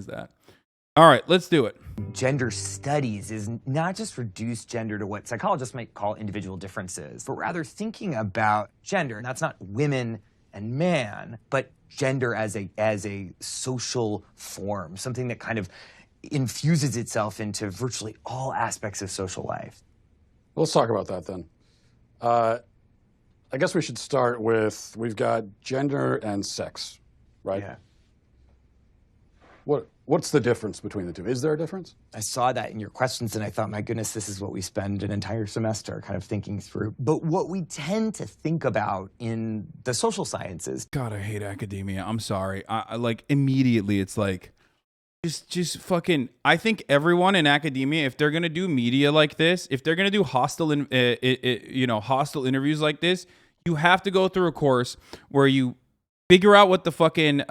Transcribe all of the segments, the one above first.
as that. All right, let's do it. Gender studies is not just reduce gender to what psychologists might call individual differences, but rather thinking about gender. And that's not women and man, but gender as a social form, something that kind of infuses itself into virtually all aspects of social life. Let's talk about that then. I guess we should start with, we've got gender and sex, right? Yeah. What's the difference between the two? Is there a difference? I saw that in your questions and I thought, my goodness, this is what we spend an entire semester kind of thinking through. But what we tend to think about in the social sciences. God, I hate academia. I'm sorry. I like immediately it's like, just fucking, I think everyone in academia, if they're going to do media like this, if they're going to do hostile interviews like this, you have to go through a course where you figure out what the fucking,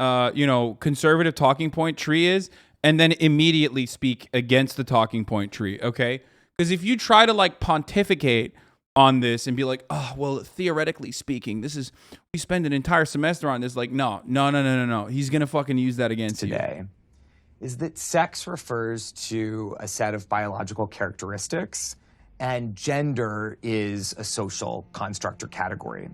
conservative talking point tree is, and then immediately speak against the talking point tree, okay? Because if you try to, like, pontificate on this and be like, oh, well, theoretically speaking, we spend an entire semester on this, like, no. He's going to fucking use that against today is that sex refers to a set of biological characteristics, and gender is a social construct or category.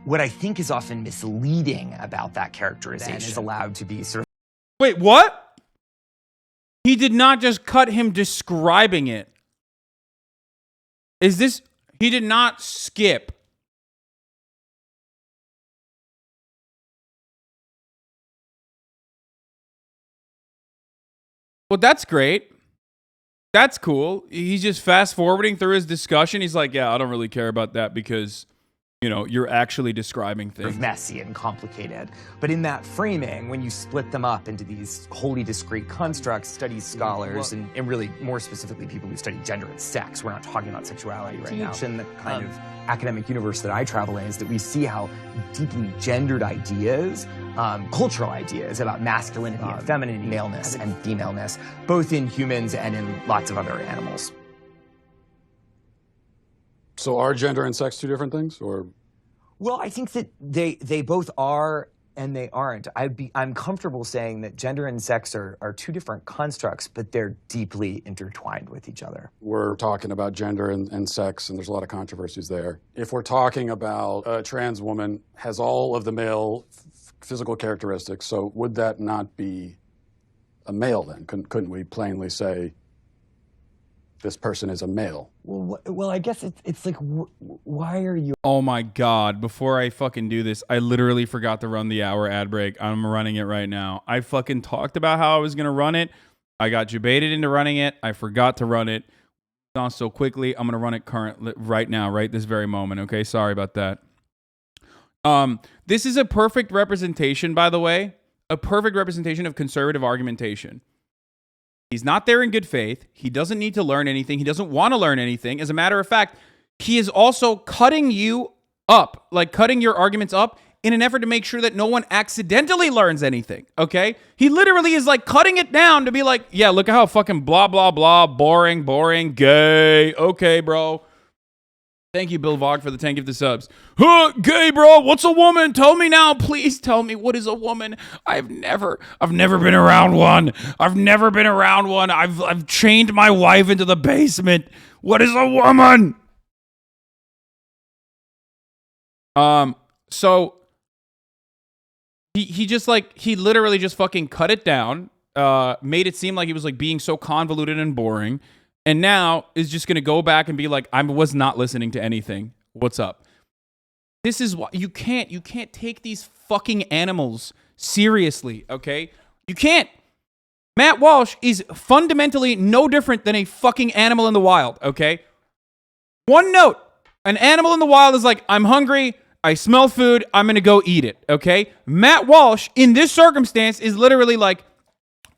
What I think is often misleading about that characterization is allowed to be sort of... Wait, what? He did not just cut him describing it. He did not skip. Well, that's great. That's cool. He's just fast forwarding through his discussion. He's like, yeah, I don't really care about that because, you're actually describing things. Messy and complicated. But in that framing, when you split them up into these wholly discrete constructs, studies scholars, and really more specifically people who study gender and sex, we're not talking about sexuality right now. In the kind of academic universe that I travel in is that we see how deeply gendered ideas, cultural ideas about masculinity and femininity, maleness and femaleness, both in humans and in lots of other animals. So are gender and sex two different things, or? Well, I think that they both are and they aren't. I'm comfortable saying that gender and sex are two different constructs, but they're deeply intertwined with each other. We're talking about gender and sex, and there's a lot of controversies there. If we're talking about a trans woman has all of the male physical characteristics, so would that not be a male then? Couldn't we plainly say this person is a male? Well, I guess it's like, why are you... Oh my God, before I fucking do this, I literally forgot to run the hour ad break. I'm running it right now. I fucking talked about how I was going to run it. I got debated into running it. I forgot to run it. It's on so quickly. I'm going to run it right now, right this very moment. Okay, sorry about that. This is a perfect representation, by the way, a perfect representation of conservative argumentation. He's not there in good faith. He doesn't need to learn anything. He doesn't want to learn anything. As a matter of fact, he is also cutting you up, like cutting your arguments up in an effort to make sure that no one accidentally learns anything, okay? He literally is like cutting it down to be like, yeah, look at how fucking blah, blah, blah, boring, gay. Okay, bro. Thank you, Bill Vog, for the 10 gifted subs. Huh, gay, bro. What's a woman? Tell me now. Please tell me, what is a woman? I've never been around one. I've chained my wife into the basement. What is a woman? So he literally just fucking cut it down, made it seem like he was like being so convoluted and boring. And now is just going to go back and be like, I was not listening to anything. What's up? This is why you can't take these fucking animals seriously, okay? You can't. Matt Walsh is fundamentally no different than a fucking animal in the wild, okay? One note. An animal in the wild is like, I'm hungry, I smell food, I'm going to go eat it, okay? Matt Walsh, in this circumstance, is literally like,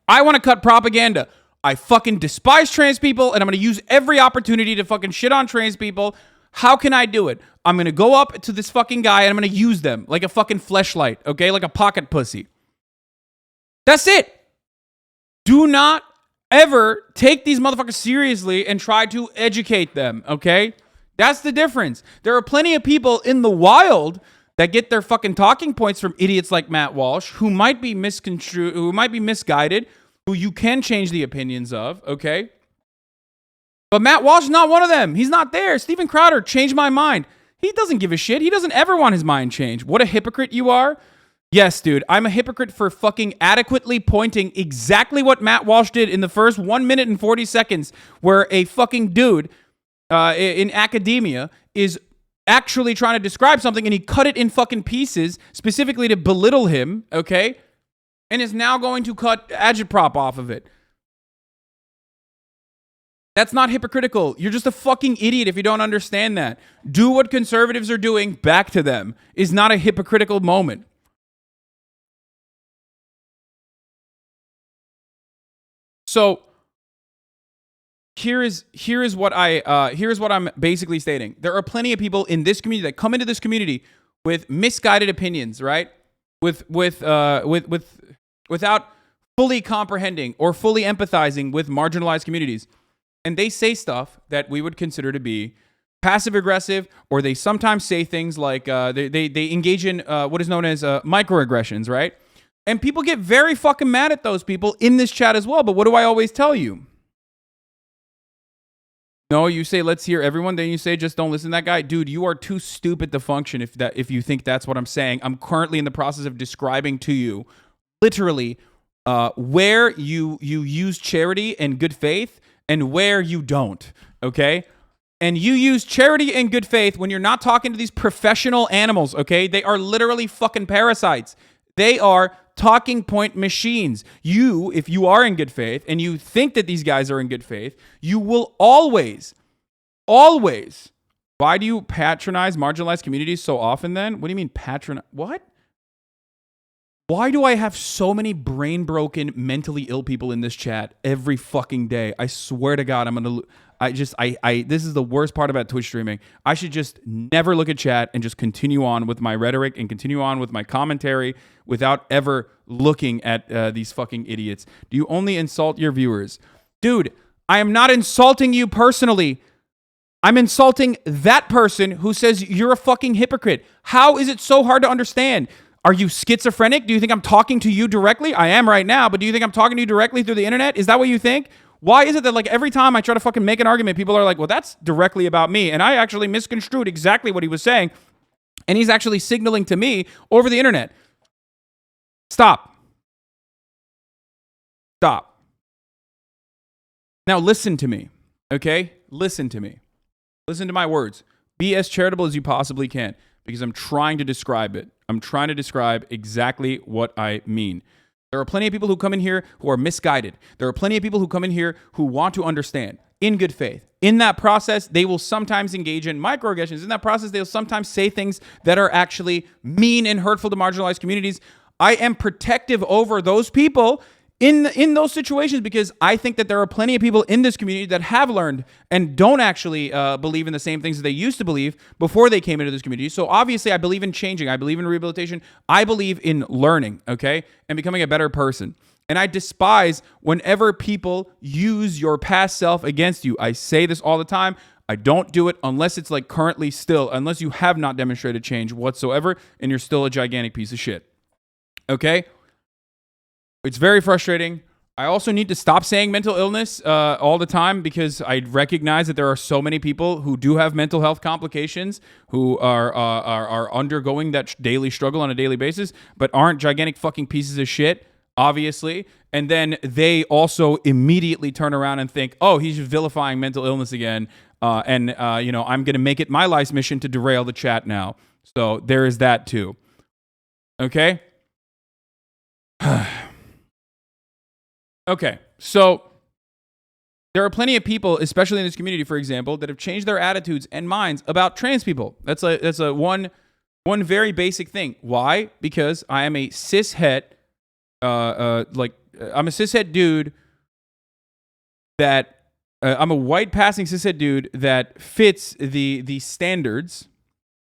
I want to cut propaganda. I fucking despise trans people, and I'm going to use every opportunity to fucking shit on trans people. How can I do it? I'm going to go up to this fucking guy, and I'm going to use them like a fucking fleshlight, okay? Like a pocket pussy. That's it. Do not ever take these motherfuckers seriously and try to educate them, okay? That's the difference. There are plenty of people in the wild that get their fucking talking points from idiots like Matt Walsh, who might be misconstrued, who might be misguided, who you can change the opinions of, okay? But Matt Walsh is not one of them. He's not there. Steven Crowder changed my mind. He doesn't give a shit. He doesn't ever want his mind changed. What a hypocrite you are. Yes, dude, I'm a hypocrite for fucking adequately pointing exactly what Matt Walsh did in the first 1 minute and 40 seconds, where a fucking dude in academia is actually trying to describe something and he cut it in fucking pieces specifically to belittle him, okay? And is now going to cut agitprop off of it. That's not hypocritical. You're just a fucking idiot if you don't understand that. Do what conservatives are doing back to them is not a hypocritical moment. So here is what I'm basically stating. There are plenty of people in this community that come into this community with misguided opinions, right? Without fully comprehending or fully empathizing with marginalized communities. And they say stuff that we would consider to be passive aggressive, or they sometimes say things like they engage in what is known as microaggressions, right? And people get very fucking mad at those people in this chat as well. But what do I always tell you? No, you say, let's hear everyone. Then you say, just don't listen to that guy. Dude, you are too stupid to function if you think that's what I'm saying. I'm currently in the process of describing to you literally where you use charity and good faith and where you don't, okay? And you use charity and good faith when you're not talking to these professional animals, okay? They are literally fucking parasites. They are talking point machines. You, if you are in good faith and you think that these guys are in good faith, you will always, why do you patronize marginalized communities so often then? What do you mean patronize? What? Why do I have so many brain broken, mentally ill people in this chat every fucking day? I swear to God, this is the worst part about Twitch streaming. I should just never look at chat and just continue on with my rhetoric and continue on with my commentary without ever looking at these fucking idiots. Do you only insult your viewers? Dude, I am not insulting you personally. I'm insulting that person who says you're a fucking hypocrite. How is it so hard to understand? Are you schizophrenic? Do you think I'm talking to you directly? I am right now, but do you think I'm talking to you directly through the internet? Is that what you think? Why is it that like every time I try to fucking make an argument, people are like, well, that's directly about me. And I actually misconstrued exactly what he was saying. And he's actually signaling to me over the internet. Stop. Now listen to me, okay? Listen to me. Listen to my words. Be as charitable as you possibly can because I'm trying to describe it. I'm trying to describe exactly what I mean. There are plenty of people who come in here who are misguided. There are plenty of people who come in here who want to understand in good faith. In that process, they will sometimes engage in microaggressions. In that process, they'll sometimes say things that are actually mean and hurtful to marginalized communities. I am protective over those people in those situations because I think that there are plenty of people in this community that have learned and don't actually believe in the same things that they used to believe before they came into this community. So obviously I believe in changing. I believe in rehabilitation. I believe in learning, okay, and becoming a better person. And I despise whenever people use your past self against you. I say this all the time. I don't do it unless it's like currently still, unless you have not demonstrated change whatsoever and you're still a gigantic piece of shit. Okay? It's very frustrating. I also need to stop saying mental illness all the time because I recognize that there are so many people who do have mental health complications who are undergoing that daily struggle on a daily basis, but aren't gigantic fucking pieces of shit, obviously. And then they also immediately turn around and think, oh, he's vilifying mental illness again. I'm going to make it my life's mission to derail the chat now. So there is that too. Okay? Okay, so there are plenty of people, especially in this community, for example, that have changed their attitudes and minds about trans people. That's a one very basic thing. Why? Because I am a cishet, I'm a cishet dude that I'm a white passing cishet dude that fits the standards.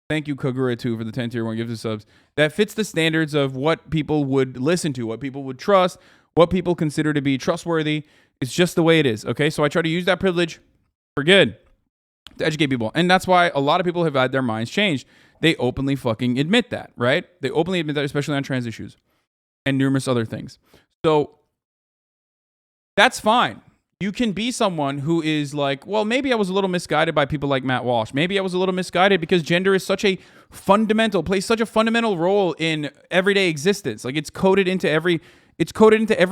Thank you, Kagura2, for the 10 tier 1 gift of subs. That fits the standards of what people would listen to, what people would trust, what people consider to be trustworthy. It's just the way it is, okay? So I try to use that privilege for good to educate people. And that's why a lot of people have had their minds changed. They openly fucking admit that, right? They openly admit that, especially on trans issues and numerous other things. So That's fine. You can be someone who is like, well, maybe I was a little misguided by people like Matt Walsh. Maybe I was a little misguided because gender is plays such a fundamental role in everyday existence. Like it's coded into every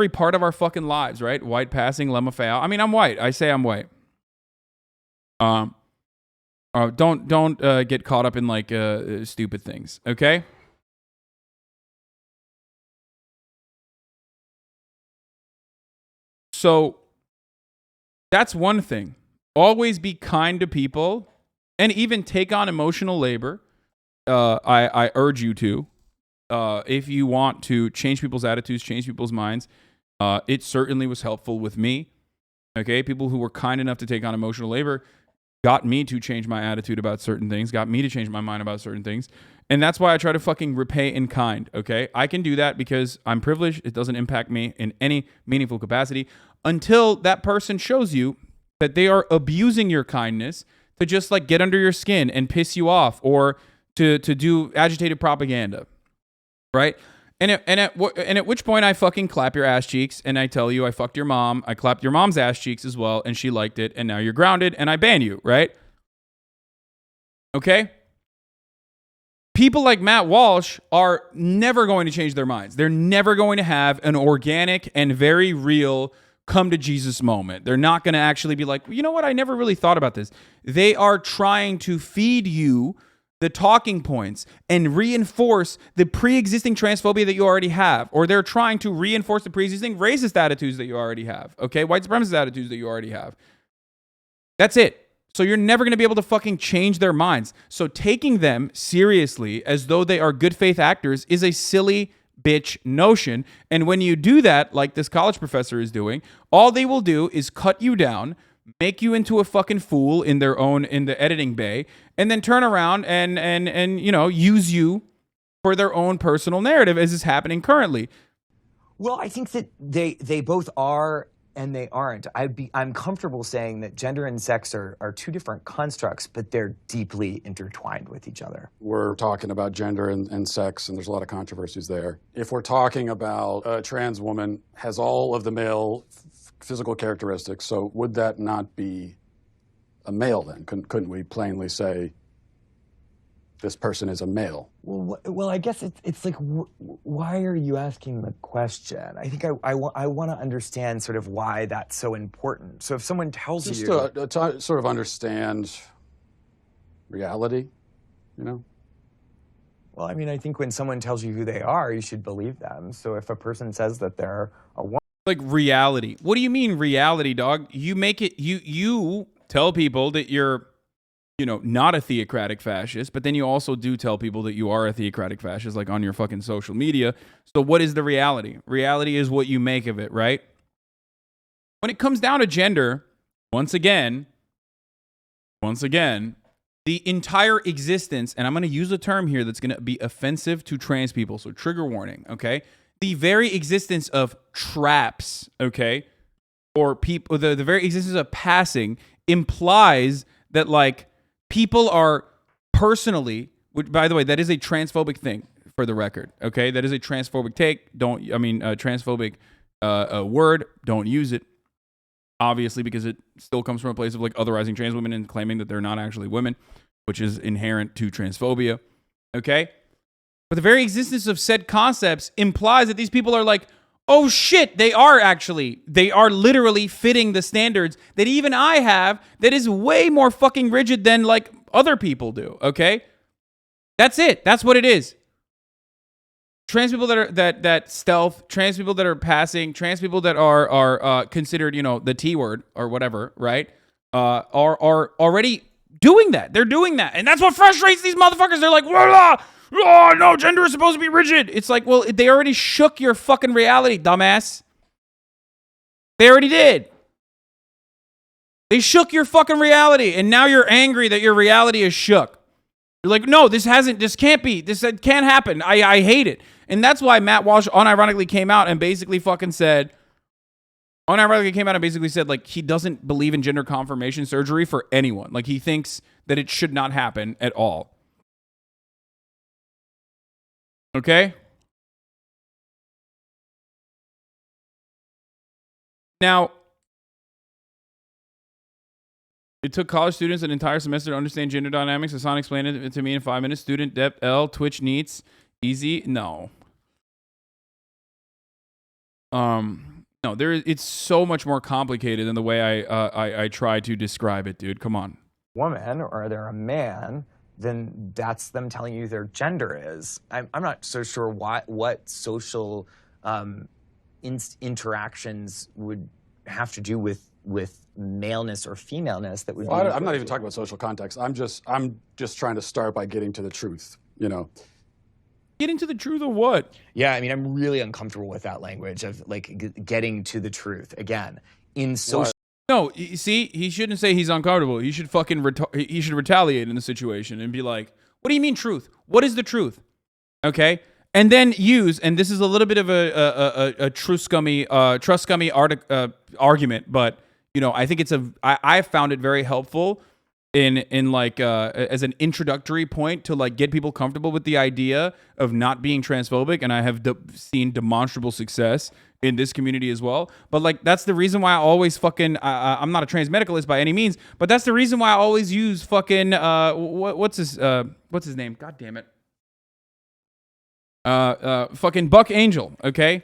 part of our fucking lives, right? White passing, lemma. I mean, I'm white. I say I'm white. Don't get caught up in like stupid things, okay? So that's one thing. Always be kind to people and even take on emotional labor. I urge you to. If you want to change people's attitudes, change people's minds, it certainly was helpful with me. Okay, people who were kind enough to take on emotional labor got me to change my attitude about certain things, got me to change my mind about certain things. And that's why I try to fucking repay in kind, okay? I can do that because I'm privileged. It doesn't impact me in any meaningful capacity until that person shows you that they are abusing your kindness to just like get under your skin and piss you off or to do agitated propaganda, right? And at which point I fucking clap your ass cheeks and I tell you I fucked your mom. I clapped your mom's ass cheeks as well and she liked it and now you're grounded and I ban you, right? Okay? People like Matt Walsh are never going to change their minds. They're never going to have an organic and very real come to Jesus moment. They're not going to actually be like, you know what? I never really thought about this. They are trying to feed you the talking points and reinforce the pre-existing transphobia that you already have, or they're trying to reinforce the pre-existing racist attitudes that you already have, okay? White supremacist attitudes that you already have. That's it. So you're never going to be able to fucking change their minds. So taking them seriously as though they are good faith actors is a silly bitch notion. And when you do that, like this college professor is doing, all they will do is cut you down, make you into a fucking fool in the editing bay, and then turn around and you know, use you for their own personal narrative as is happening currently. Well, I think that they both are and they aren't. I'm comfortable saying that gender and sex are two different constructs, but they're deeply intertwined with each other. We're talking about gender and sex, and there's a lot of controversies there. If we're talking about a trans woman has all of the male physical characteristics, so would that not be a male then? Couldn't we plainly say this person is a male? Well, I guess it's like, why are you asking the question? I think I want to understand sort of why that's so important. So if someone tells just you... to sort of understand reality, you know? Well, I mean, I think when someone tells you who they are, you should believe them. So if a person says that they're a woman... Like reality. What do you mean reality, dog? You make it, you tell people that you're, you know, not a theocratic fascist, but then you also do tell people that you are a theocratic fascist, like on your fucking social media. So what is the reality? Reality is what you make of it, right? When it comes down to gender, once again, the entire existence, and I'm going to use a term here that's going to be offensive to trans people, so trigger warning, okay? The very existence of traps, okay, or people, the very existence of passing implies that, like, people are personally, which, by the way, that is a transphobic thing, for the record, okay? That is a transphobic take. Transphobic word. Don't use it, obviously, because it still comes from a place of, like, otherizing trans women and claiming that they're not actually women, which is inherent to transphobia, okay? But the very existence of said concepts implies that these people are like, oh shit, they are literally fitting the standards that even I have that is way more fucking rigid than like other people do, okay? That's it. That's what it is. Trans people that are that stealth, trans people that are passing, trans people that are considered, you know, the T word or whatever, right? Are already doing that. They're doing that. And that's what frustrates these motherfuckers. They're like, oh, no, gender is supposed to be rigid. It's like, well, they already shook your fucking reality, dumbass. They already did. They shook your fucking reality, and now you're angry that your reality is shook. You're like, no, this can't be. This can't happen. I hate it. And that's why Matt Walsh unironically came out and basically said, like, he doesn't believe in gender confirmation surgery for anyone. Like, he thinks that it should not happen at all. Okay? Now, it took college students an entire semester to understand gender dynamics. Hasan explained it to me in 5 minutes. Student depth L, Twitch needs easy. No. No, it's so much more complicated than the way I try to describe it, dude. Come on. Woman or they're a man, then that's them telling you their gender is. I'm not so sure what social interactions would have to do with maleness or femaleness that would be. I'm not even talking about social context. I'm just trying to start by getting to the truth, you know. Getting to the truth of what? Yeah, I mean, I'm really uncomfortable with that language of like getting to the truth. Again, in social. No, you see, he shouldn't say he's uncomfortable. He should fucking he should retaliate in the situation and be like, "What do you mean truth? What is the truth?" Okay, and then use, and this is a little bit of a trust scummy argument, but you know, I think I found it very helpful in like as an introductory point to like get people comfortable with the idea of not being transphobic, and I have seen demonstrable success in this community as well. But like that's the reason why I always fucking I'm not a trans medicalist by any means, but that's the reason why I always use fucking what's his name? God damn it. Fucking Buck Angel, okay?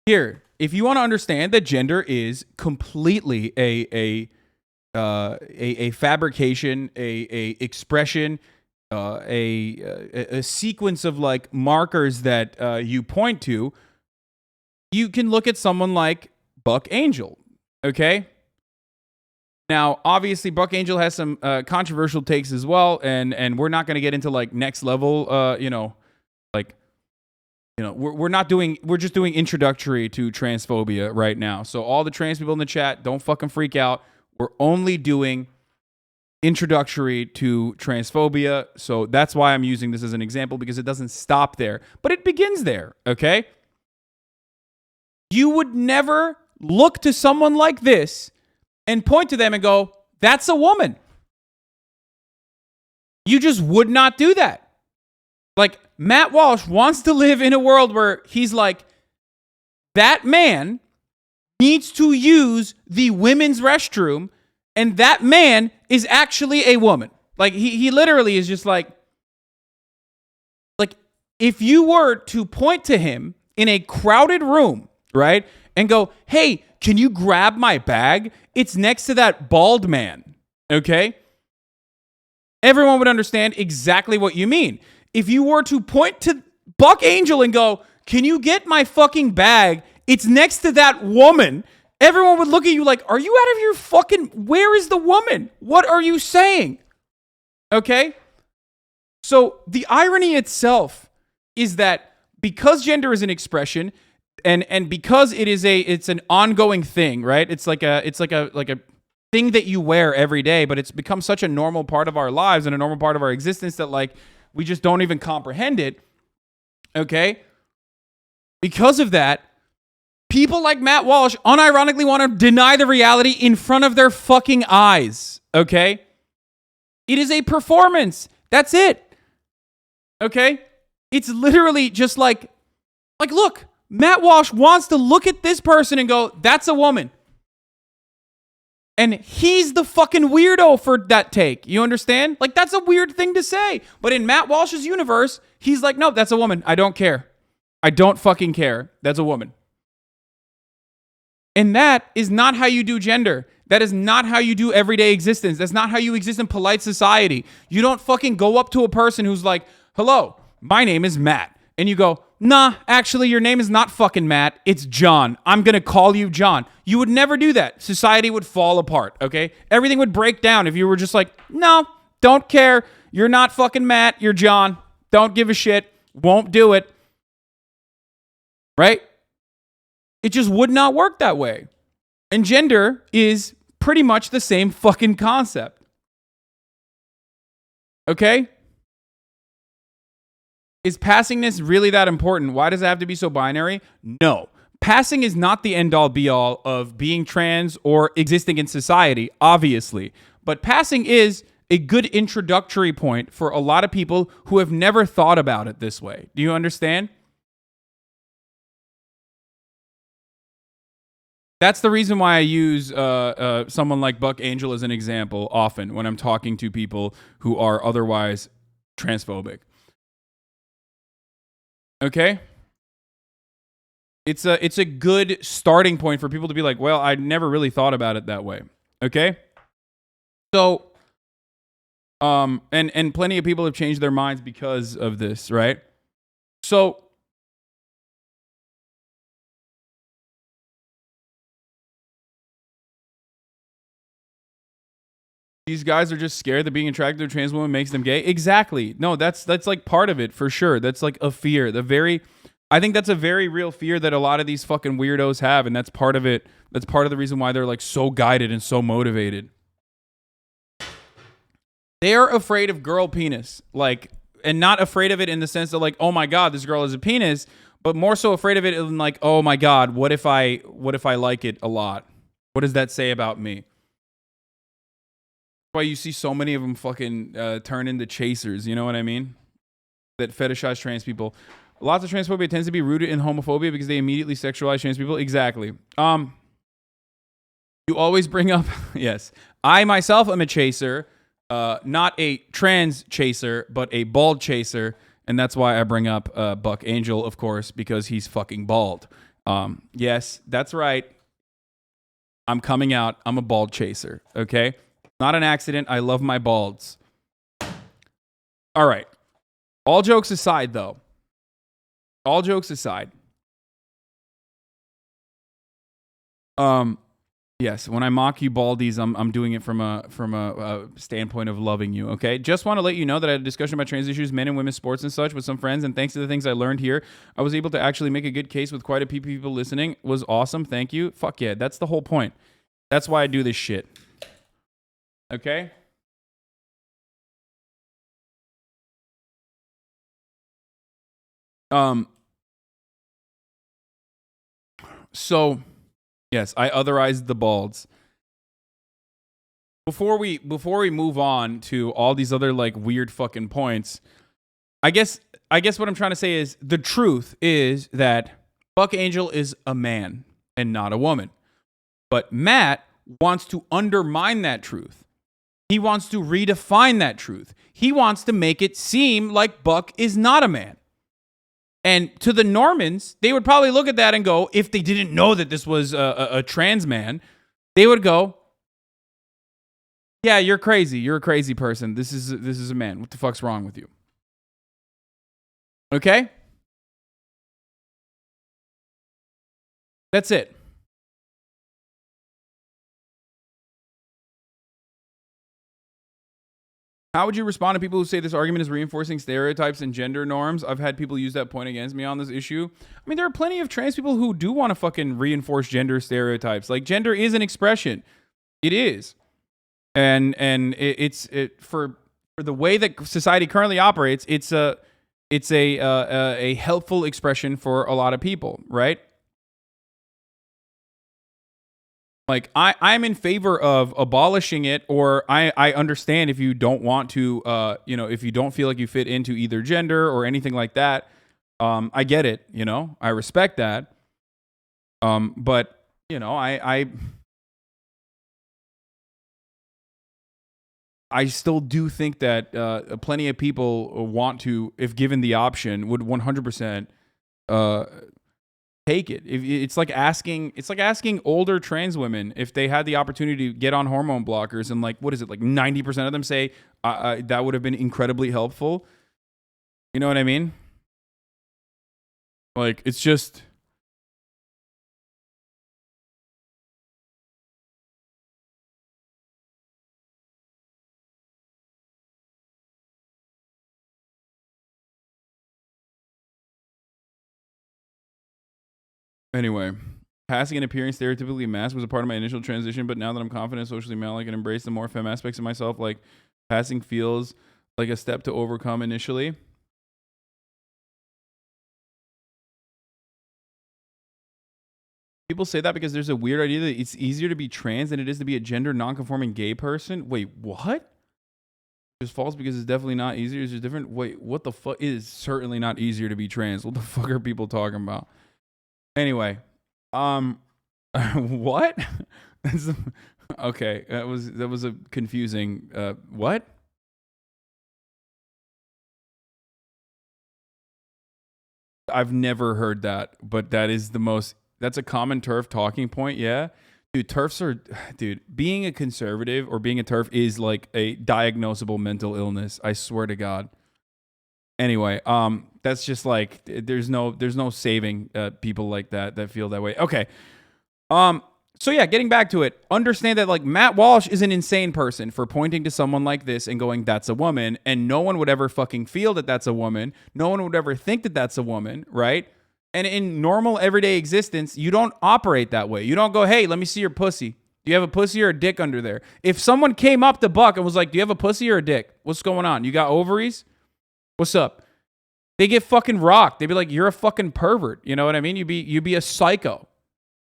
Here, if you want to understand that gender is completely a fabrication, a expression, a sequence of like markers that you point to, you can look at someone like Buck Angel, okay? Now, obviously, Buck Angel has some controversial takes as well, and we're not going to get into like next level, we're just doing introductory to transphobia right now. So all the trans people in the chat, don't fucking freak out. We're only doing introductory to transphobia. So that's why I'm using this as an example, because it doesn't stop there, but it begins there, okay? You would never look to someone like this and point to them and go, that's a woman. You just would not do that. Like, Matt Walsh wants to live in a world where he's like, that man needs to use the women's restroom, and that man is actually a woman. Like, he literally is just like, if you were to point to him in a crowded room, right, and go, hey, can you grab my bag? It's next to that bald man, okay? Everyone would understand exactly what you mean. If you were to point to Buck Angel and go, can you get my fucking bag? It's next to that woman. Everyone would look at you like, are you out of your fucking, where is the woman? What are you saying? Okay? So the irony itself is that because gender is an expression, and because it's an ongoing thing, right? It's like a thing that you wear every day, but it's become such a normal part of our lives and a normal part of our existence that like we just don't even comprehend it. Okay? Because of that, people like Matt Walsh unironically want to deny the reality in front of their fucking eyes. Okay? It is a performance. That's it. Okay? It's literally just like look, Matt Walsh wants to look at this person and go, that's a woman. And he's the fucking weirdo for that take. You understand? Like, that's a weird thing to say. But in Matt Walsh's universe, he's like, no, that's a woman. I don't care. I don't fucking care. That's a woman. And that is not how you do gender. That is not how you do everyday existence. That's not how you exist in polite society. You don't fucking go up to a person who's like, hello, my name is Matt. And you go, nah, actually, your name is not fucking Matt. It's John. I'm going to call you John. You would never do that. Society would fall apart, okay? Everything would break down if you were just like, no, don't care. You're not fucking Matt. You're John. Don't give a shit. Won't do it. Right? It just would not work that way. And gender is pretty much the same fucking concept. Okay? Is passingness really that important? Why does it have to be so binary? No. Passing is not the end-all be-all of being trans or existing in society, obviously. But passing is a good introductory point for a lot of people who have never thought about it this way. Do you understand? That's the reason why I use someone like Buck Angel as an example often when I'm talking to people who are otherwise transphobic. Okay? It's a good starting point for people to be like, well, I never really thought about it that way. Okay? So, and plenty of people have changed their minds because of this, right? So, these guys are just scared that being attracted to a trans woman makes them gay. Exactly. No, that's like part of it for sure. That's like a fear. I think that's a very real fear that a lot of these fucking weirdos have, and that's part of it. That's part of the reason why they're like so guided and so motivated. They're afraid of girl penis, like, and not afraid of it in the sense that like, oh my god, this girl has a penis, but more so afraid of it in like, oh my god, what if I like it a lot? What does that say about me? Why you see so many of them fucking turn into chasers, you know what I mean? That fetishize trans people. Lots of transphobia tends to be rooted in homophobia because they immediately sexualize trans people. Exactly. You always bring up, yes. I myself am a chaser, not a trans chaser, but a bald chaser, and that's why I bring up Buck Angel, of course, because he's fucking bald. Yes, that's right. I'm coming out. I'm a bald chaser, okay? Not an accident. I love my balds. All right. All jokes aside, though. All jokes aside. Yes, when I mock you baldies, I'm doing it from a standpoint of loving you, okay? Just want to let you know that I had a discussion about trans issues, men and women's sports and such with some friends, and thanks to the things I learned here, I was able to actually make a good case with quite a few people listening. It was awesome. Thank you. Fuck yeah. That's the whole point. That's why I do this shit. Okay? So, yes, I otherized the balds. Before we move on to all these other like weird fucking points, I guess what I'm trying to say is the truth is that Buck Angel is a man and not a woman. But Matt wants to undermine that truth. He wants to redefine that truth. He wants to make it seem like Buck is not a man. And to the Normans, they would probably look at that and go, if they didn't know that this was a trans man, they would go, yeah, you're crazy. You're a crazy person. This is a man. What the fuck's wrong with you? Okay? That's it. How would you respond to people who say this argument is reinforcing stereotypes and gender norms? I've had people use that point against me on this issue. I mean, there are plenty of trans people who do want to fucking reinforce gender stereotypes. Like, gender is an expression. It is. And it's for the way that society currently operates, it's a helpful expression for a lot of people, right? Like, I'm in favor of abolishing it, or I understand if you don't want to, if you don't feel like you fit into either gender or anything like that. I get it, I respect that. But, I still do think that plenty of people want to, if given the option, would 100% take it. It's like asking older trans women if they had the opportunity to get on hormone blockers, and like, what is it, like 90% of them say that would have been incredibly helpful. You know what I mean? Like, it's just. Anyway, passing and appearing stereotypically masc was a part of my initial transition, but now that I'm confident, socially male, I can embrace the more femme aspects of myself. Like, passing feels like a step to overcome initially. People say that because there's a weird idea that it's easier to be trans than it is to be a gender non-conforming gay person. Wait, what? It's false because it's definitely not easier. It's just different. Wait, what the fuck? It is certainly not easier to be trans. What the fuck are people talking about? Anyway, What? Okay, that was a confusing. What? I've never heard that, but that is the most. That's a common TERF talking point. Yeah, dude, TERFs are. Dude, being a conservative or being a TERF is like a diagnosable mental illness. I swear to God. Anyway, that's just like there's no saving people like that feel that way. Okay. So yeah, getting back to it, understand that like Matt Walsh is an insane person for pointing to someone like this and going, that's a woman. And no one would ever fucking feel that that's a woman. No one would ever think that that's a woman, right? And in normal everyday existence, you don't operate that way. You don't go, hey, let me see your pussy. Do you have a pussy or a dick under there? If someone came up to Buck and was like, do you have a pussy or a dick? What's going on? You got ovaries? What's up? They get fucking rocked. They'd be like, you're a fucking pervert. You know what I mean? You'd be a psycho.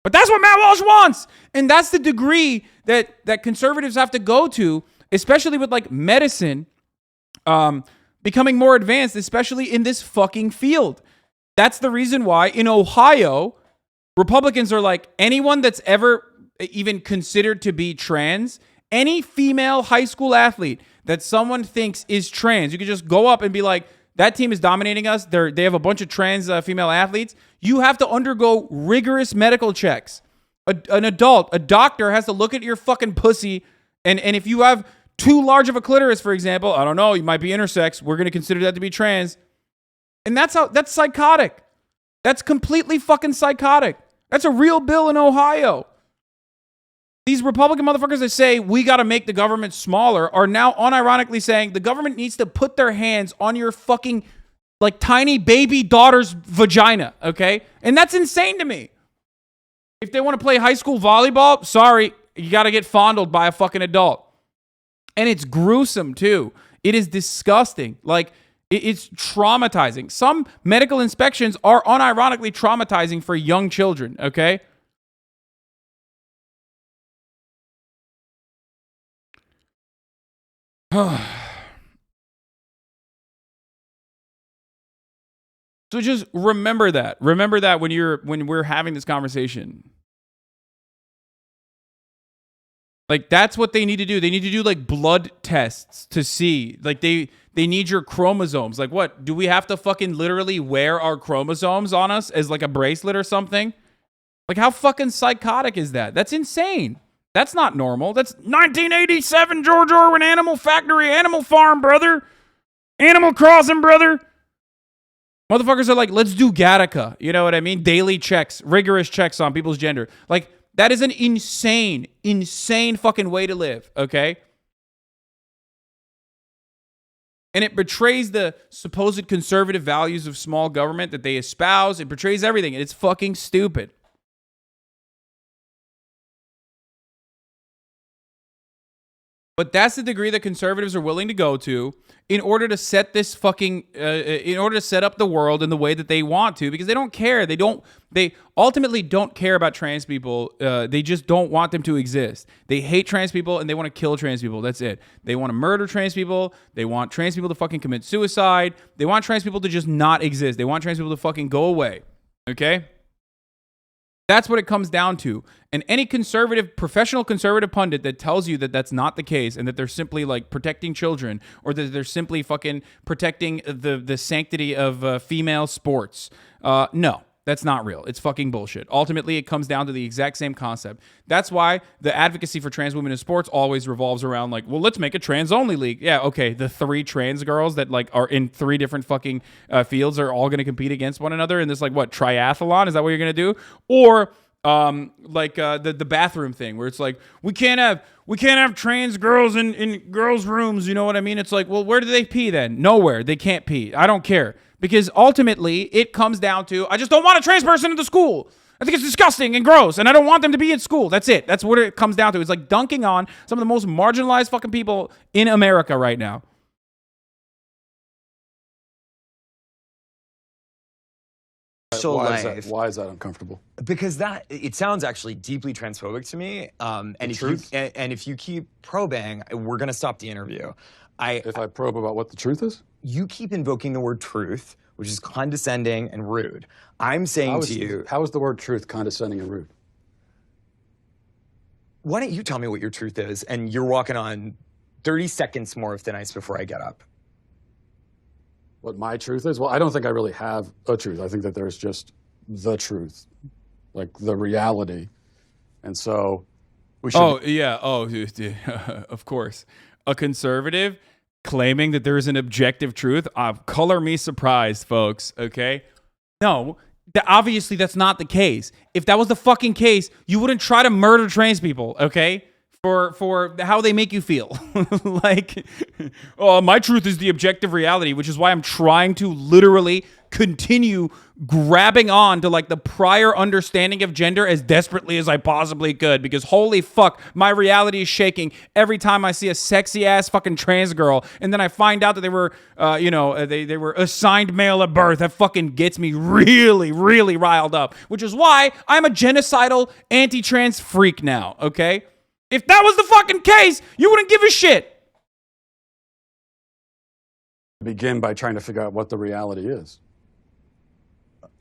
But that's what Matt Walsh wants. And that's the degree that conservatives have to go to, especially with like medicine becoming more advanced, especially in this fucking field. That's the reason why in Ohio, Republicans are like, anyone that's ever even considered to be trans, any female high school athlete that someone thinks is trans, you can just go up and be like, that team is dominating us. They have a bunch of trans female athletes. You have to undergo rigorous medical checks. A doctor has to look at your fucking pussy. And if you have too large of a clitoris, for example, I don't know, you might be intersex. We're going to consider that to be trans. And that's psychotic. That's completely fucking psychotic. That's a real bill in Ohio. These Republican motherfuckers that say we got to make the government smaller are now unironically saying the government needs to put their hands on your fucking like tiny baby daughter's vagina, okay? And that's insane to me. If they want to play high school volleyball, sorry, you got to get fondled by a fucking adult. And it's gruesome too. It is disgusting. Like it's traumatizing. Some medical inspections are unironically traumatizing for young children, okay? So just remember that. Remember that when we're having this conversation. Like that's what they need to do. They need to do like blood tests to see. Like they need your chromosomes. Like what? Do we have to fucking literally wear our chromosomes on us as like a bracelet or something? Like how fucking psychotic is that? That's insane. That's not normal. That's 1987 George Orwell Animal Factory, Animal Farm, brother. Animal Crossing, brother. Motherfuckers are like, let's do Gattaca. You know what I mean? Daily checks, rigorous checks on people's gender. Like, that is an insane, insane fucking way to live, okay? And it betrays the supposed conservative values of small government that they espouse. It betrays everything. And it's fucking stupid. But that's the degree that conservatives are willing to go to in order to set this fucking, in order to set up the world in the way that they want to, because they don't care. They ultimately don't care about trans people. They just don't want them to exist. They hate trans people and they want to kill trans people. That's it. They want to murder trans people. They want trans people to fucking commit suicide. They want trans people to just not exist. They want trans people to fucking go away. Okay? That's what it comes down to. And any professional conservative pundit that tells you that that's not the case and that they're simply like protecting children or that they're simply fucking protecting the sanctity of female sports, no, that's not real. It's fucking bullshit. Ultimately, it comes down to the exact same concept. That's why the advocacy for trans women in sports always revolves around like, well, let's make a trans-only league. Yeah, okay, the 3 trans girls that like are in 3 different fucking fields are all going to compete against one another in this like what, triathlon? Is that what you're going to do? Or the bathroom thing where it's like we can't have trans girls in girls' rooms. You know what I mean? It's like, well, where do they pee then? Nowhere. They can't pee. I don't care. Because ultimately, it comes down to, I just don't want a trans person in the school. I think it's disgusting and gross, and I don't want them to be in school. That's it. That's what it comes down to. It's like dunking on some of the most marginalized fucking people in America right now. Why is that uncomfortable? Because it sounds actually deeply transphobic to me. And if you keep probing, we're going to stop the interview. If I probe about what the truth is? You keep invoking the word truth, which is condescending and rude. I'm saying to you... How is the word truth condescending and rude? Why don't you tell me what your truth is? And you're walking on 30 seconds more of thin ice before I get up. What my truth is? Well, I don't think I really have a truth. I think that there's just the truth, like the reality. And so we should. Oh, yeah. Oh, of course. A conservative claiming that there is an objective truth. Color me surprised, folks. Okay. No, obviously that's not the case. If that was the fucking case, you wouldn't try to murder trans people. Okay. For how they make you feel. Like, oh, my truth is the objective reality, which is why I'm trying to literally continue grabbing on to like the prior understanding of gender as desperately as I possibly could, because holy fuck, my reality is shaking every time I see a sexy ass fucking trans girl, and then I find out that they were, they were assigned male at birth. That fucking gets me really, really riled up, which is why I'm a genocidal anti-trans freak now, okay? If that was the fucking case, you wouldn't give a shit. Begin by trying to figure out what the reality is.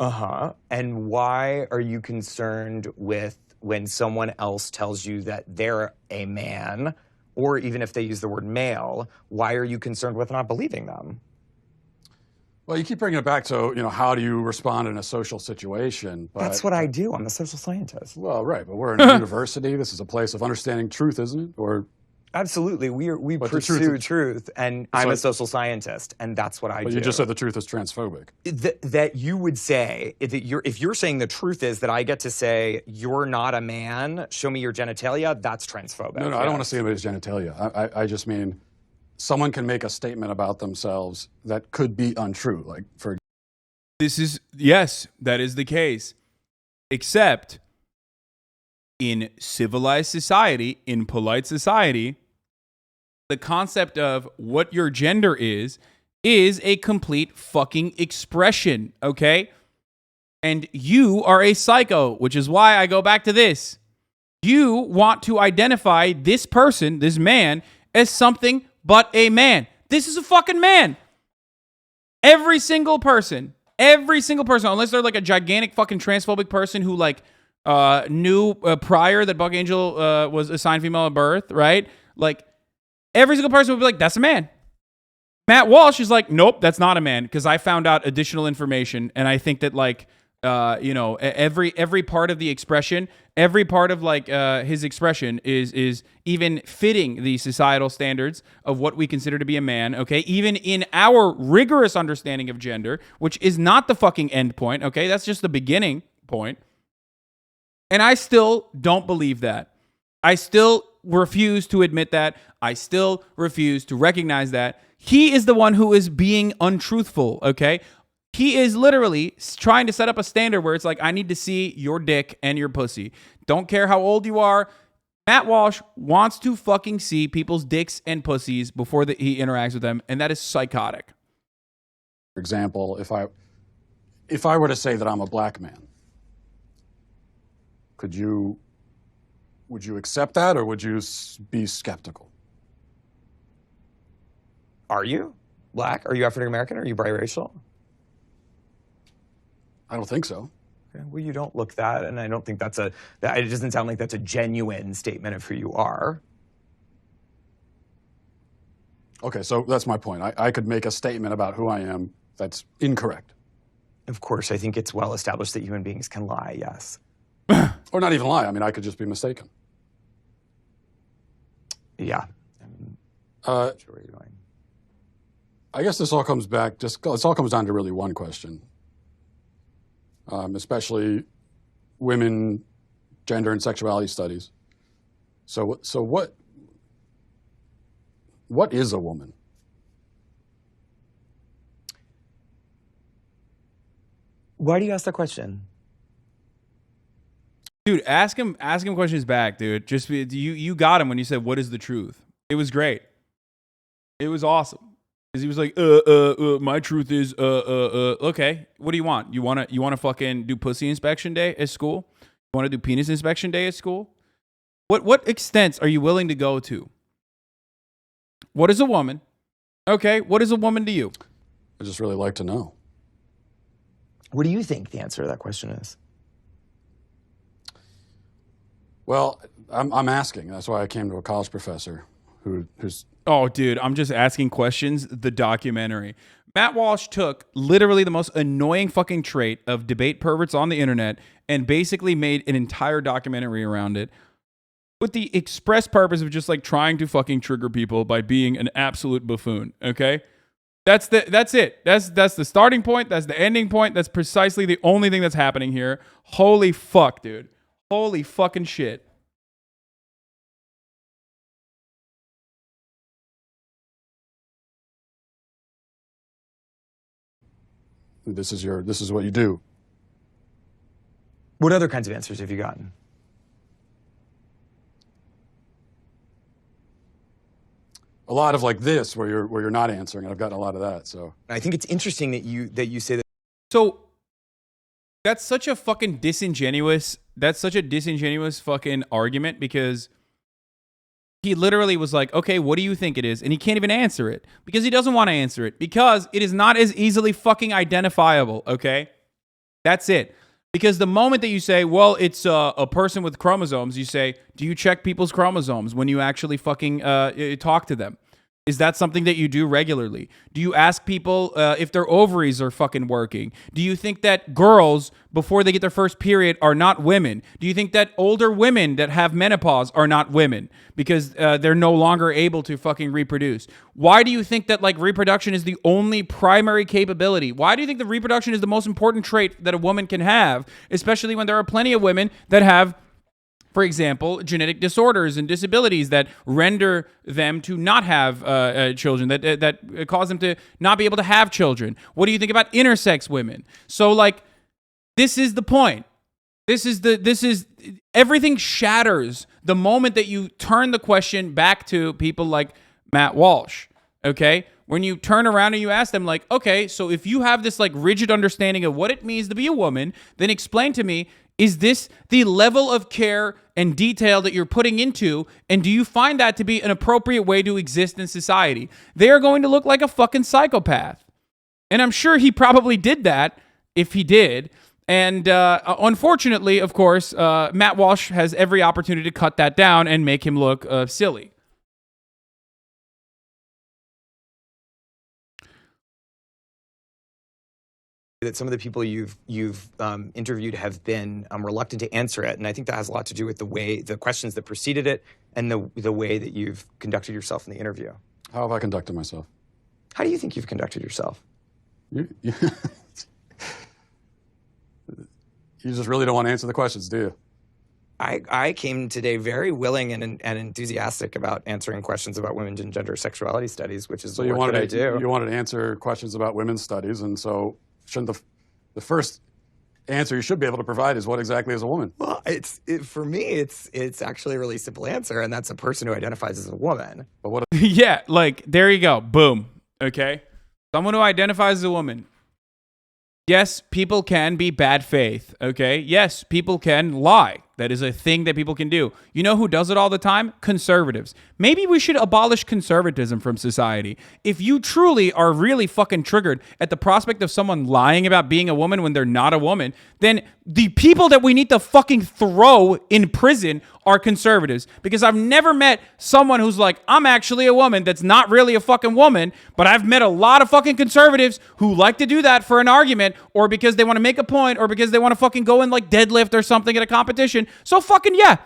And why are you concerned with when someone else tells you that they're a man, or even if they use the word male, why are you concerned with not believing them? Well, you keep bringing it back to, how do you respond in a social situation? But, That's what I do. I'm a social scientist. Well, right, but we're in a university. This is a place of understanding truth, isn't it? Or absolutely, we pursue truth, and I'm a social scientist, and that's what I do. But you just said the truth is transphobic. That you would say that if you're saying the truth is that I get to say you're not a man, show me your genitalia, that's transphobic. No, I don't want to see anybody's genitalia. I just mean someone can make a statement about themselves that could be untrue. Like, for yes, that is the case. Except in civilized society, in polite society, the concept of what your gender is a complete fucking expression, okay? And you are a psycho, which is why I go back to this. You want to identify this person, this man, as something but a man. This is a fucking man. Every single person, unless they're like a gigantic fucking transphobic person who like knew prior that Buck Angel was assigned female at birth, right? Like, every single person would be like, that's a man. Matt Walsh is like, nope, that's not a man, because I found out additional information, and I think that like, every part of the expression, every part of like his expression is even fitting the societal standards of what we consider to be a man, okay? Even in our rigorous understanding of gender, which is not the fucking end point, okay? That's just the beginning point. And I still don't believe that. I still refuse to admit that. I still refuse to recognize that. He is the one who is being untruthful, okay? He is literally trying to set up a standard where it's like, I need to see your dick and your pussy. Don't care how old you are. Matt Walsh wants to fucking see people's dicks and pussies before he interacts with them, and that is psychotic. For example, if I were to say that I'm a black man, would you accept that, or would you be skeptical? Are you black? Are you African American? Are you biracial? I don't think so. Okay, well, you don't look that, and I don't think it doesn't sound like that's a genuine statement of who you are. Okay, so that's my point. I could make a statement about who I am that's incorrect. Of course, I think it's well established that human beings can lie, yes. Or not even lie. I mean, I could just be mistaken. Yeah. I'm not sure where you're going. I guess this all comes back, it all comes down to really one question. Especially women, gender and sexuality studies. So what is a woman? Why do you ask that question? Dude, ask him questions back, dude. Just you got him when you said, what is the truth? It was great. It was awesome. Because he was like, my truth is, okay, what do you want? You want to fucking do pussy inspection day at school? You want to do penis inspection day at school? What extents are you willing to go to? What is a woman? Okay, what is a woman to you? I just really like to know. What do you think the answer to that question is? Well, I'm asking. That's why I came to a college professor who's. Oh, dude, I'm just asking questions. The documentary. Matt Walsh took literally the most annoying fucking trait of debate perverts on the internet and basically made an entire documentary around it with the express purpose of just like trying to fucking trigger people by being an absolute buffoon. Okay. That's it. That's the starting point. That's the ending point. That's precisely the only thing that's happening here. Holy fuck, dude. Holy fucking shit. This is what you do. What other kinds of answers have you gotten? A lot of like this, where you're not answering, and I've gotten a lot of that. So I think it's interesting that you say that. So that's such a fucking disingenuous fucking argument, because he literally was like, okay, what do you think it is? And he can't even answer it because he doesn't want to answer it because it is not as easily fucking identifiable. Okay. That's it. Because the moment that you say, well, it's a person with chromosomes, you say, do you check people's chromosomes when you actually fucking talk to them? Is that something that you do regularly? Do you ask people if their ovaries are fucking working? Do you think that girls, before they get their first period, are not women? Do you think that older women that have menopause are not women because they're no longer able to fucking reproduce? Why do you think that like reproduction is the only primary capability? Why do you think that reproduction is the most important trait that a woman can have, especially when there are plenty of women that have, for example, genetic disorders and disabilities that render them to not have children, that cause them to not be able to have children? What do you think about intersex women? So, like, this is the point. This is everything shatters the moment that you turn the question back to people like Matt Walsh. Okay, when you turn around and you ask them, like, okay, so if you have this like rigid understanding of what it means to be a woman, then explain to me, is this the level of care and detail that you're putting into, and do you find that to be an appropriate way to exist in society? They are going to look like a fucking psychopath. And I'm sure he probably did that if he did. And unfortunately, of course, Matt Walsh has every opportunity to cut that down and make him look silly. That some of the people you've interviewed have been reluctant to answer it, and I think that has a lot to do with the questions that preceded it, and the way that you've conducted yourself in the interview. how have I conducted myself? How do you think you've conducted yourself? You just really don't want to answer the questions, do you? I came today very willing and enthusiastic about answering questions about women's and gender sexuality studies, which is So the you work that I do. You wanted to answer questions about women's studies, and so shouldn't the first answer you should be able to provide is what exactly is a woman? Well, for me, it's actually a really simple answer, and that's a person who identifies as a woman. But what? Yeah, like, there you go. Boom. Okay. Someone who identifies as a woman. Yes, people can be bad faith. Okay. Yes, people can lie. That is a thing that people can do. You know who does it all the time? Conservatives. Maybe we should abolish conservatism from society. If you truly are really fucking triggered at the prospect of someone lying about being a woman when they're not a woman, then the people that we need to fucking throw in prison are conservatives. Because I've never met someone who's like, I'm actually a woman that's not really a fucking woman, but I've met a lot of fucking conservatives who like to do that for an argument, or because they want to make a point, or because they want to fucking go and like deadlift or something at a competition. So fucking yeah.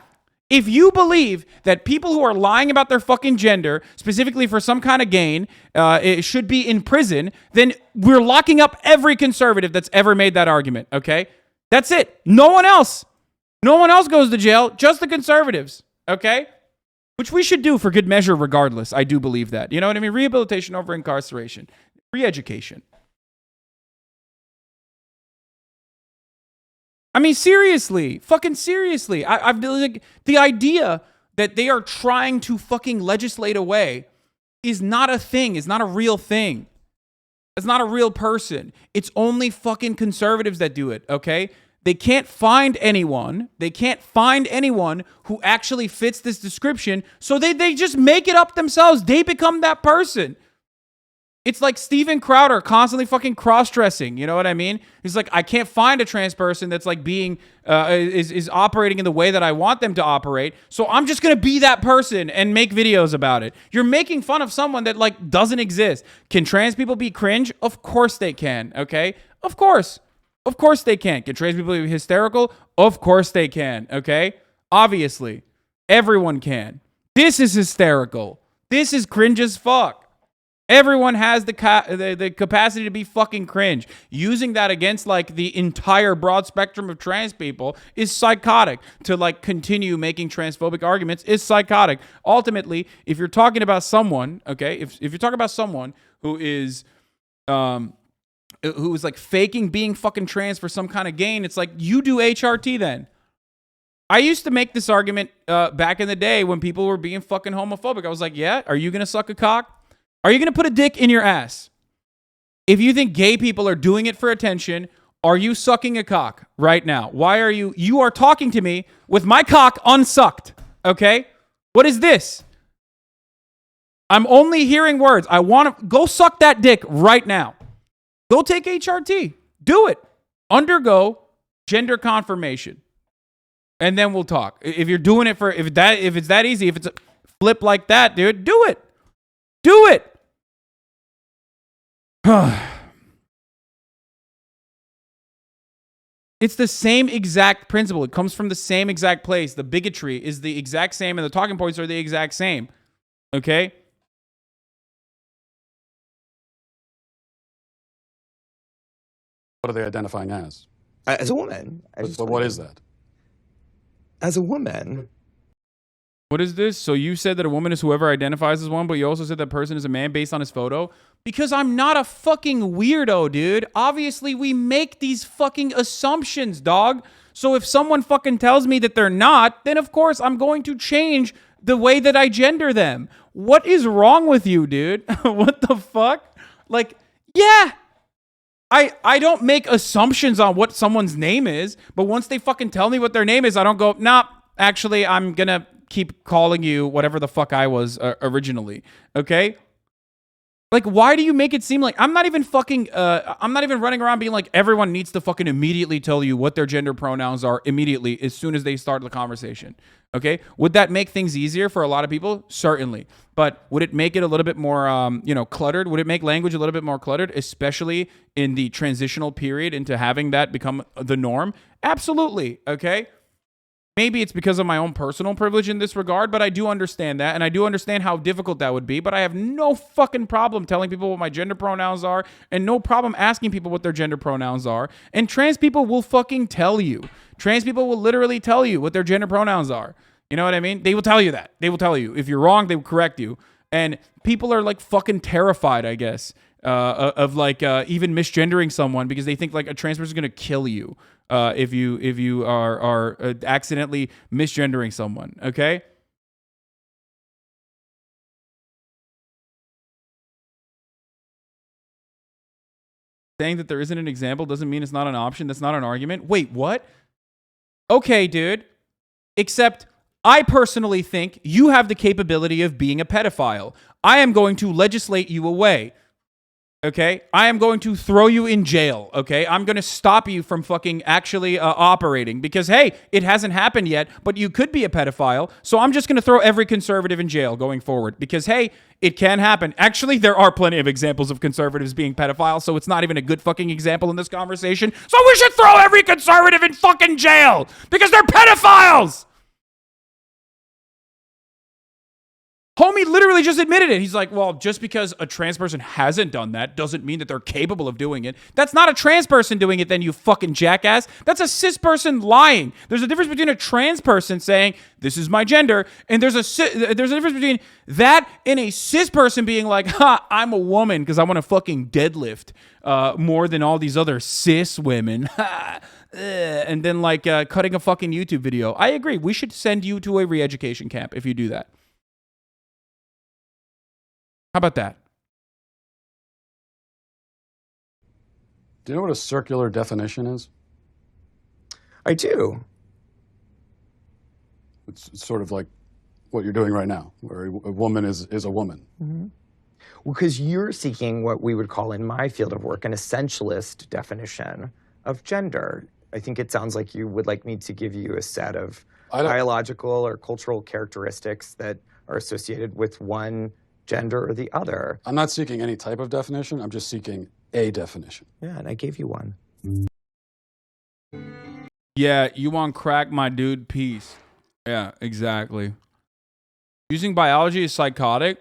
If you believe that people who are lying about their fucking gender, specifically for some kind of gain, it should be in prison, then we're locking up every conservative that's ever made that argument, okay? That's it. No one else. No one else goes to jail, just the conservatives, okay? Which we should do for good measure regardless. I do believe that. You know what I mean? Rehabilitation over incarceration. Re-education. I mean, seriously, fucking seriously. I've like, the idea that they are trying to fucking legislate away is not a thing. It's not a real thing. It's not a real person. It's only fucking conservatives that do it, okay? They can't find anyone. They can't find anyone who actually fits this description, so they just make it up themselves. They become that person. It's like Steven Crowder constantly fucking cross-dressing. You know what I mean? He's like, I can't find a trans person that's like being, is operating in the way that I want them to operate. So I'm just going to be that person and make videos about it. You're making fun of someone that like doesn't exist. Can trans people be cringe? Of course they can. Okay. Of course they can. Can trans people be hysterical? Of course they can. Okay. Obviously everyone can. This is hysterical. This is cringe as fuck. Everyone has the capacity to be fucking cringe. Using that against like the entire broad spectrum of trans people is psychotic. To like continue making transphobic arguments is psychotic. Ultimately, if you're talking about someone, okay, if you're talking about someone who is like faking being fucking trans for some kind of gain, it's like you do HRT then. I used to make this argument back in the day when people were being fucking homophobic. I was like, yeah, are you gonna suck a cock? Are you going to put a dick in your ass? If you think gay people are doing it for attention, are you sucking a cock right now? Why are you are talking to me with my cock unsucked, okay? What is this? I'm only hearing words. I want to go suck that dick right now. Go take HRT. Do it. Undergo gender confirmation. And then we'll talk. If you're doing it if it's that easy, if it's a flip like that, dude, do it. Do it. It's the same exact principle. It comes from the same exact place. The bigotry is the exact same, and the talking points are the exact same. Okay? What are they identifying as? As a woman. But what is that? As a woman. What is this? So you said that a woman is whoever identifies as one, but you also said that person is a man based on his photo? Because I'm not a fucking weirdo, dude. Obviously, we make these fucking assumptions, dog. So if someone fucking tells me that they're not, then of course I'm going to change the way that I gender them. What is wrong with you, dude? What the fuck? Like, yeah. I don't make assumptions on what someone's name is, but once they fucking tell me what their name is, I don't go, nah, actually, I'm gonna keep calling you whatever the fuck I was originally. Okay? Like, why do you make it seem like I'm not even running around being like, everyone needs to fucking immediately tell you what their gender pronouns are immediately as soon as they start the conversation. Okay? Would that make things easier for a lot of people? Certainly. But would it make it a little bit more, cluttered? Would it make language a little bit more cluttered, especially in the transitional period into having that become the norm? Absolutely. Okay? Maybe it's because of my own personal privilege in this regard, but I do understand that, and I do understand how difficult that would be, but I have no fucking problem telling people what my gender pronouns are, and no problem asking people what their gender pronouns are, and trans people will fucking tell you. Trans people will literally tell you what their gender pronouns are. You know what I mean? They will tell you that. They will tell you. If you're wrong, they will correct you. And people are like fucking terrified, I guess, of like even misgendering someone because they think like a trans person is going to kill you. If you are accidentally misgendering someone, okay? Saying that there isn't an example doesn't mean it's not an option. That's not an argument. Wait, what? Okay, dude. Except I personally think you have the capability of being a pedophile. I am going to legislate you away. Okay, I am going to throw you in jail. Okay, I'm going to stop you from fucking actually operating because, hey, it hasn't happened yet, but you could be a pedophile. So I'm just going to throw every conservative in jail going forward because, hey, it can happen. Actually, there are plenty of examples of conservatives being pedophiles, so it's not even a good fucking example in this conversation. So we should throw every conservative in fucking jail because they're pedophiles. Homie literally just admitted it. He's like, well, just because a trans person hasn't done that doesn't mean that they're capable of doing it. That's not a trans person doing it then, you fucking jackass. That's a cis person lying. There's a difference between a trans person saying, this is my gender, and there's a difference between that and a cis person being like, ha, I'm a woman because I want to fucking deadlift more than all these other cis women. And then like cutting a fucking YouTube video. I agree. We should send you to a re-education camp if you do that. How about that? Do you know what a circular definition is? I do. It's sort of like what you're doing right now, where a woman is a woman. Mm-hmm. Because you're seeking what we would call in my field of work an essentialist definition of gender. I think it sounds like you would like me to give you a set of biological or cultural characteristics that are associated with one gender or the other. I'm not seeking any type of definition. I'm just seeking a definition. Yeah, and I gave you one. Yeah, you want crack, my dude? Peace. Yeah, exactly. Using biology is psychotic.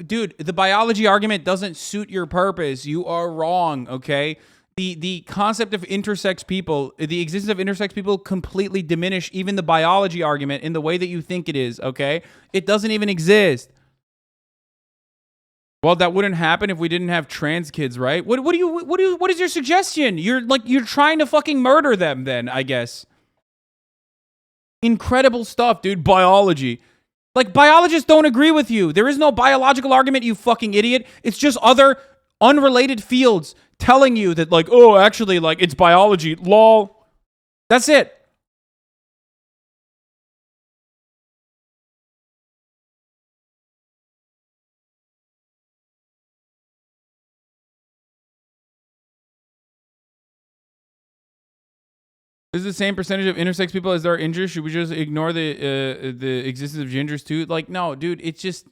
Dude, the biology argument doesn't suit your purpose. You are wrong, okay? The concept of intersex people, the existence of intersex people completely diminish even the biology argument in the way that you think it is, okay? It doesn't even exist. Well, that wouldn't happen if we didn't have trans kids, right? What is your suggestion? You're trying to fucking murder them then, I guess. Incredible stuff, dude. Biology. Like, biologists don't agree with you. There is no biological argument, you fucking idiot. It's just other unrelated fields telling you that, like, oh, actually, like, it's biology. Lol. That's it. Is the same percentage of intersex people as there are gingers? Should we just ignore the existence of gingers too? Like, no, dude, it's just...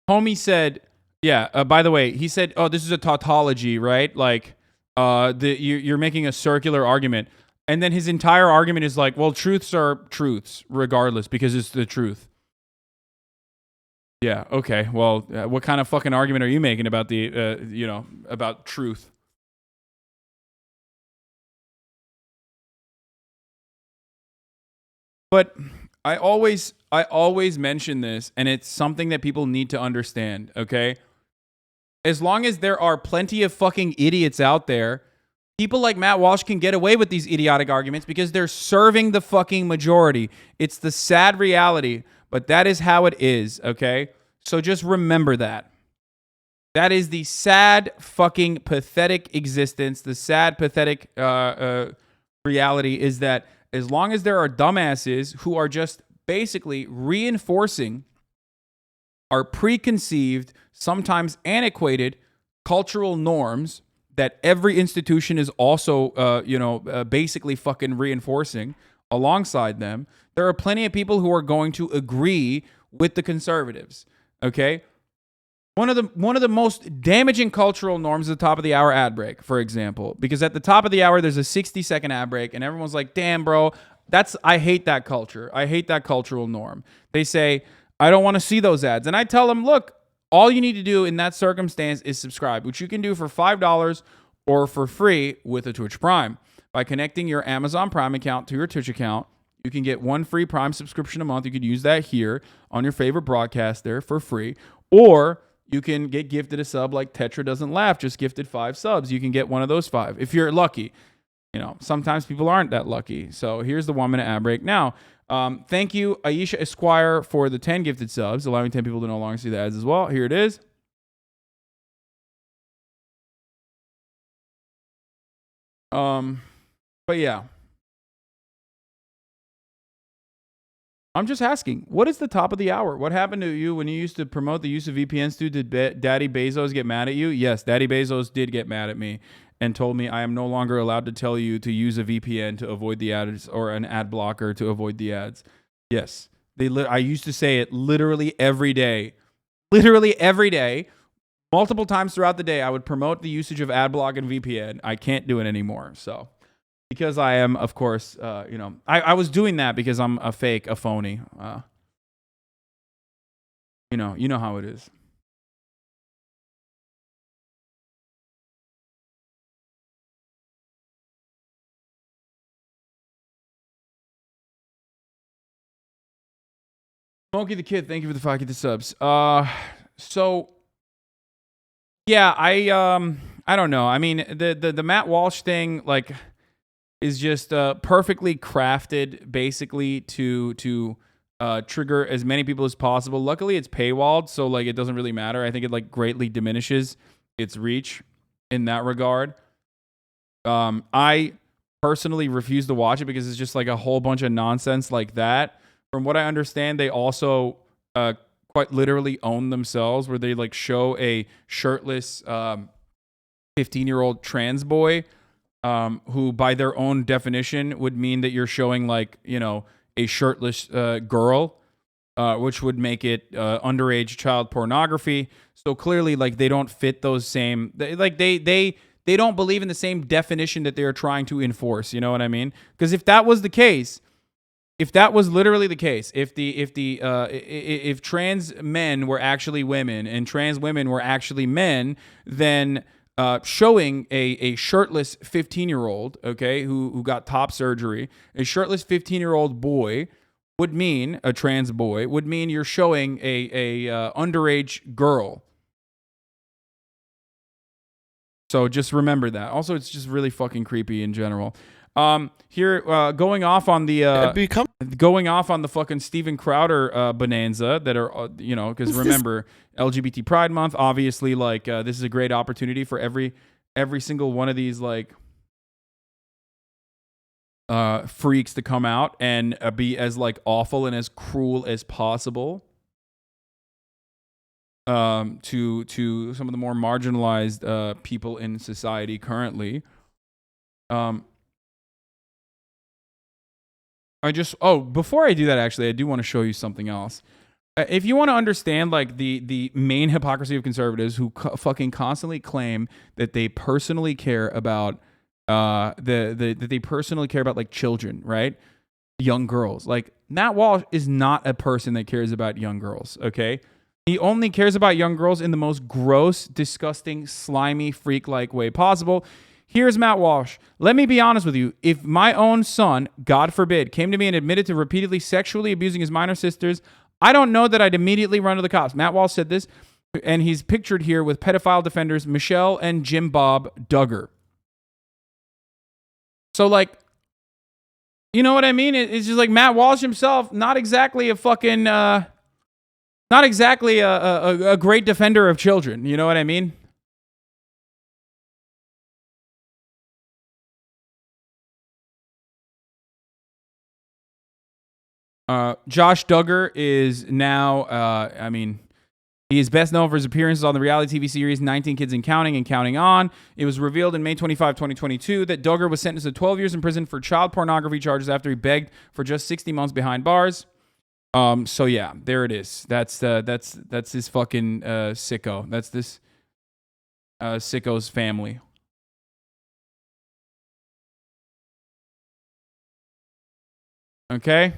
Homie said, yeah, by the way, he said, oh, this is a tautology, right? Like, you're making a circular argument. And then his entire argument is like, well, truths are truths, regardless, because it's the truth. Yeah, okay, well, what kind of fucking argument are you making about about truth? But I always mention this, and it's something that people need to understand, okay? As long as there are plenty of fucking idiots out there, people like Matt Walsh can get away with these idiotic arguments because they're serving the fucking majority. It's the sad reality, but that is how it is, okay? So just remember that. That is the sad, fucking, pathetic existence. The sad, pathetic reality is that as long as there are dumbasses who are just basically reinforcing our preconceived, sometimes antiquated cultural norms that every institution is also, basically fucking reinforcing alongside them, there are plenty of people who are going to agree with the conservatives, okay? One of the most damaging cultural norms is the top of the hour ad break, for example, because at the top of the hour there's a 60-second ad break, and everyone's like, "Damn, bro, I hate that culture. I hate that cultural norm." They say, "I don't want to see those ads," and I tell them, "Look, all you need to do in that circumstance is subscribe, which you can do for $5 or for free with a Twitch Prime. By connecting your Amazon Prime account to your Twitch account, you can get one free Prime subscription a month. You could use that here on your favorite broadcaster for free, or you can get gifted a sub like Tetra Doesn't Laugh, just gifted 5 subs. You can get one of those 5 if you're lucky. You know, sometimes people aren't that lucky. So here's the 1-minute ad break. Now, thank you, Aisha Esquire, for the 10 gifted subs, allowing 10 people to no longer see the ads as well. Here it is. But yeah. I'm just asking, what is the top of the hour? What happened to you when you used to promote the use of VPNs, dude? Did Daddy Bezos get mad at you? Yes, Daddy Bezos did get mad at me and told me I am no longer allowed to tell you to use a VPN to avoid the ads or an ad blocker to avoid the ads. Yes, I used to say it literally every day. Literally every day. Multiple times throughout the day, I would promote the usage of ad block and VPN. I can't do it anymore, so... Because I am, of course, I was doing that because I'm a phony. You know how it is. Smokey the Kid, thank you for the 5 subs. So yeah, I don't know. I mean, the Matt Walsh thing, like, is just perfectly crafted, basically to trigger as many people as possible. Luckily, it's paywalled, so like it doesn't really matter. I think it like greatly diminishes its reach in that regard. I personally refuse to watch it because it's just like a whole bunch of nonsense like that. From what I understand, they also quite literally own themselves, where they like show a shirtless 15-year-old trans boy, who by their own definition would mean that you're showing like, you know, a shirtless girl, which would make it underage child pornography. So clearly, like, they don't fit those same, they don't believe in the same definition that they're trying to enforce. You know what I mean? Because if that was the case, if that was literally the case, if trans men were actually women and trans women were actually men, then showing a shirtless 15-year-old, okay, who got top surgery, a shirtless 15-year-old boy would mean, a trans boy would mean you're showing a underage girl. So just remember that. Also, it's just really fucking creepy in general. Here, going off on the fucking Steven Crowder bonanza that are, you know, because remember, LGBT Pride Month, obviously, like, this is a great opportunity for every single one of these, like, freaks to come out and be as, like, awful and as cruel as possible to some of the more marginalized people in society currently. Before I do that, actually, I do want to show you something else. If you want to understand, like, the main hypocrisy of conservatives who fucking constantly claim that they personally care about that they personally care about, like, children, right? Young girls. Like, Matt Walsh is not a person that cares about young girls, okay? He only cares about young girls in the most gross, disgusting, slimy, freak-like way possible. Here's Matt Walsh. Let me be honest with you. If my own son, God forbid, came to me and admitted to repeatedly sexually abusing his minor sisters, I don't know that I'd immediately run to the cops. Matt Walsh said this, and he's pictured here with pedophile defenders Michelle and Jim Bob Duggar. So, like, you know what I mean? It's just like Matt Walsh himself, not exactly a fucking, not exactly a great defender of children. You know what I mean? Josh Duggar is now, he is best known for his appearances on the reality TV series 19 Kids and Counting On. It was revealed in May 25, 2022 that Duggar was sentenced to 12 years in prison for child pornography charges after he begged for just 60 months behind bars. So yeah, there it is. That's his fucking sicko. That's this sicko's family. Okay?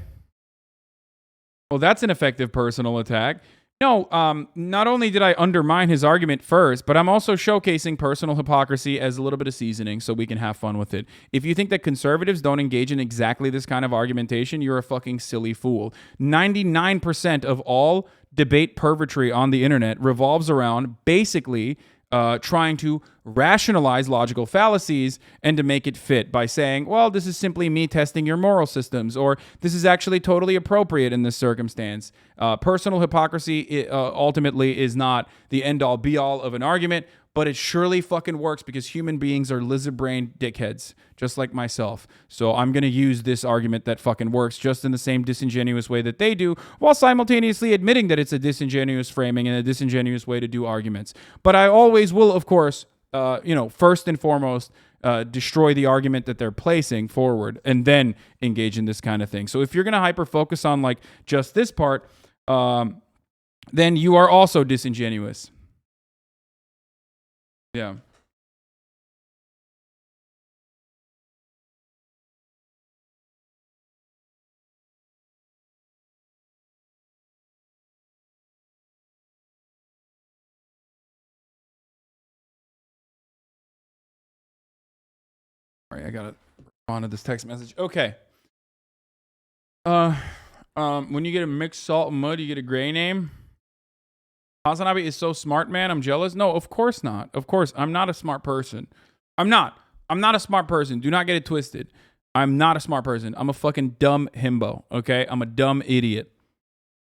Well, that's an effective personal attack. No, not only did I undermine his argument first, but I'm also showcasing personal hypocrisy as a little bit of seasoning so we can have fun with it. If you think that conservatives don't engage in exactly this kind of argumentation, you're a fucking silly fool. 99% of all debate pervertry on the internet revolves around basically trying to rationalize logical fallacies and to make it fit by saying, well, this is simply me testing your moral systems, or this is actually totally appropriate in this circumstance. Personal hypocrisy ultimately is not the end-all be-all of an argument, but it surely fucking works because human beings are lizard-brained dickheads, just like myself. So I'm going to use this argument that fucking works just in the same disingenuous way that they do, while simultaneously admitting that it's a disingenuous framing and a disingenuous way to do arguments. But I always will, of course, first and foremost, destroy the argument that they're placing forward and then engage in this kind of thing. So if you're going to hyper-focus on, like, just this part, then you are also disingenuous. Yeah. All right, I gotta respond to this text message. Okay. When you get a mixed salt and mud, you get a gray name. HasanAbi is so smart, man. I'm jealous. No, of course not. Of course, I'm not a smart person. I'm not a smart person. Do not get it twisted. I'm not a smart person. I'm a fucking dumb himbo. Okay, I'm a dumb idiot.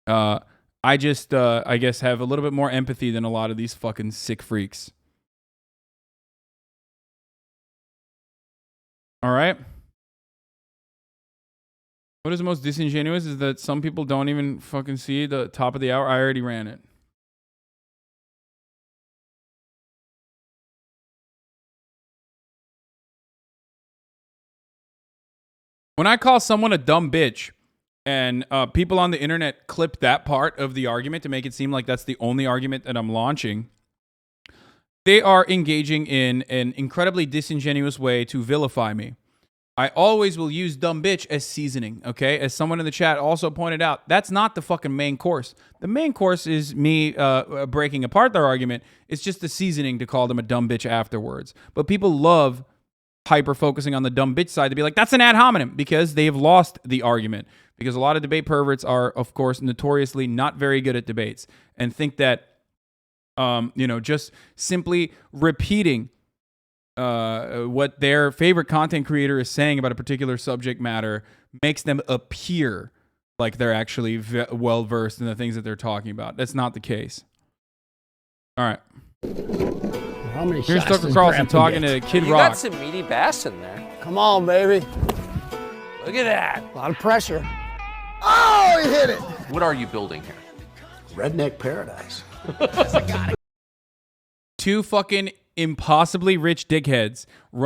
I just, I guess, have a little bit more empathy than a lot of these fucking sick freaks. All right. What is the most disingenuous is that some people don't even fucking see the top of the hour. I already ran it. When I call someone a dumb bitch and people on the internet clip that part of the argument to make it seem like that's the only argument that I'm launching, they are engaging in an incredibly disingenuous way to vilify me. I always will use dumb bitch as seasoning, okay? As someone in the chat also pointed out, that's not the fucking main course. The main course is me breaking apart their argument. It's just the seasoning to call them a dumb bitch afterwards. But people love hyper-focusing on the dumb bitch side to be like, that's an ad hominem, because they have lost the argument. Because a lot of debate perverts are, of course, notoriously not very good at debates and think that, just simply repeating what their favorite content creator is saying about a particular subject matter makes them appear like they're actually well versed in the things that they're talking about. That's not the case. All right. How many Here's shots Tucker does Carlson Grandpa talking get? to Kid You Rock. got some meaty bass in there. Come on, baby. Look at that. A lot of pressure. Oh, he hit it. What are you building here? Redneck paradise. Two fucking impossibly rich dickheads run